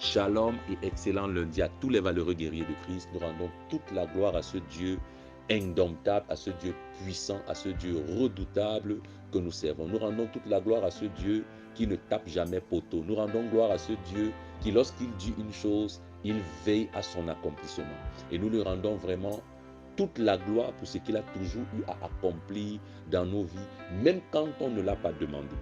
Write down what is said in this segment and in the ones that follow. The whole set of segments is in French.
Shalom et excellent lundi à tous les valeureux guerriers de Christ. Nous rendons toute la gloire à ce Dieu indomptable, à ce Dieu puissant, à ce Dieu redoutable que nous servons. Nous rendons toute la gloire à ce Dieu qui ne tape jamais poteau. Nous rendons gloire à ce Dieu qui, lorsqu'il dit une chose, il veille à son accomplissement. Et nous lui rendons vraiment toute la gloire pour ce qu'il a toujours eu à accomplir dans nos vies, même quand on ne l'a pas demandé.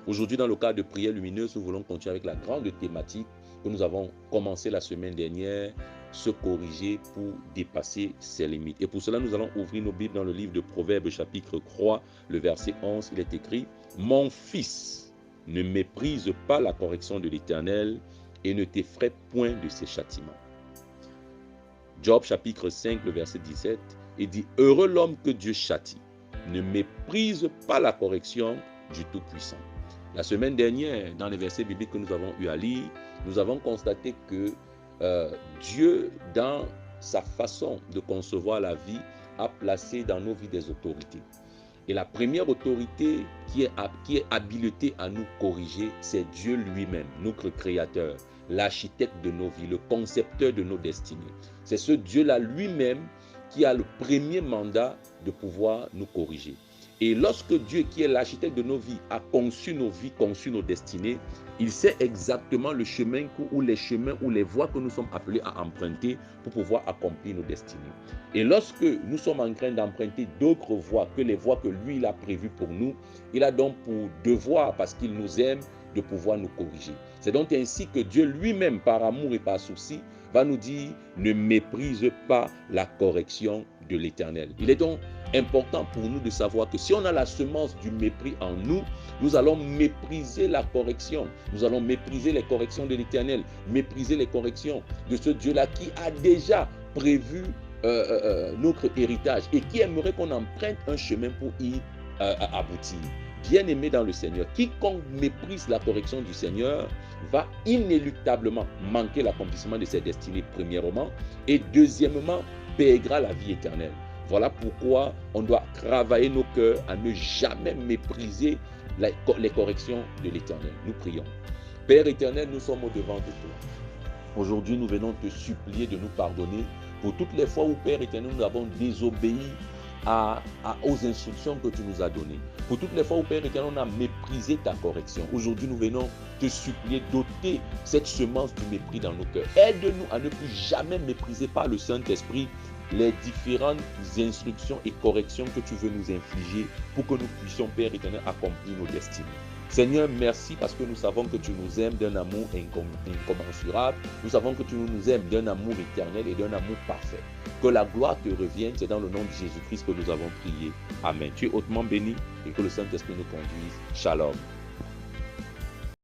Aujourd'hui, dans le cadre de prière lumineuse, nous voulons continuer avec la grande thématique que nous avons commencé la semaine dernière, se corriger pour dépasser ses limites. Et pour cela, nous allons ouvrir nos Bibles dans le livre de Proverbes, chapitre 3, le verset 11. Il est écrit « Mon fils, ne méprise pas la correction de l'Éternel et ne t'effraie point de ses châtiments. » Job, chapitre 5, le verset 17, il dit « Heureux l'homme que Dieu châtie, ne méprise pas la correction du Tout-Puissant. » La semaine dernière, dans les versets bibliques que nous avons eu à lire, nous avons constaté que Dieu, dans sa façon de concevoir la vie, a placé dans nos vies des autorités. Et la première autorité qui est habilitée à nous corriger, c'est Dieu lui-même, notre Créateur, l'architecte de nos vies, le concepteur de nos destinées. C'est ce Dieu-là lui-même qui a le premier mandat de pouvoir nous corriger. Et lorsque Dieu, qui est l'architecte de nos vies, a conçu nos vies, conçu nos destinées, il sait exactement le chemin ou les chemins ou les voies que nous sommes appelés à emprunter pour pouvoir accomplir nos destinées. Et lorsque nous sommes en train d'emprunter d'autres voies que les voies que lui il a prévues pour nous, il a donc pour devoir, parce qu'il nous aime, de pouvoir nous corriger. C'est donc ainsi que Dieu lui-même, par amour et par souci, va nous dire « Ne méprise pas la correction de l'Éternel ». Il est donc important pour nous de savoir que si on a la semence du mépris en nous, nous allons mépriser la correction. Nous allons mépriser les corrections de l'Éternel, mépriser les corrections de ce Dieu-là qui a déjà prévu notre héritage et qui aimerait qu'on emprunte un chemin pour y aboutir. Bien-aimé dans le Seigneur, quiconque méprise la correction du Seigneur va inéluctablement manquer l'accomplissement de ses destinées, premièrement, et deuxièmement, perdra la vie éternelle. Voilà pourquoi on doit travailler nos cœurs à ne jamais mépriser les corrections de l'Éternel. Nous prions. Père éternel, nous sommes au-devant de toi. Aujourd'hui, nous venons te supplier de nous pardonner pour toutes les fois où, Père éternel, nous avons désobéi aux instructions que tu nous as données. Pour toutes les fois où, Père éternel, on a méprisé ta correction. Aujourd'hui, nous venons te supplier d'ôter cette semence du mépris dans nos cœurs. Aide-nous à ne plus jamais mépriser par le Saint-Esprit les différentes instructions et corrections que tu veux nous infliger pour que nous puissions, Père éternel, accomplir nos destinées. Seigneur, merci parce que nous savons que tu nous aimes d'un amour incommensurable. Nous savons que tu nous aimes d'un amour éternel et d'un amour parfait. Que la gloire te revienne, c'est dans le nom de Jésus-Christ que nous avons prié. Amen. Tu es hautement béni et que le Saint-Esprit nous conduise. Shalom.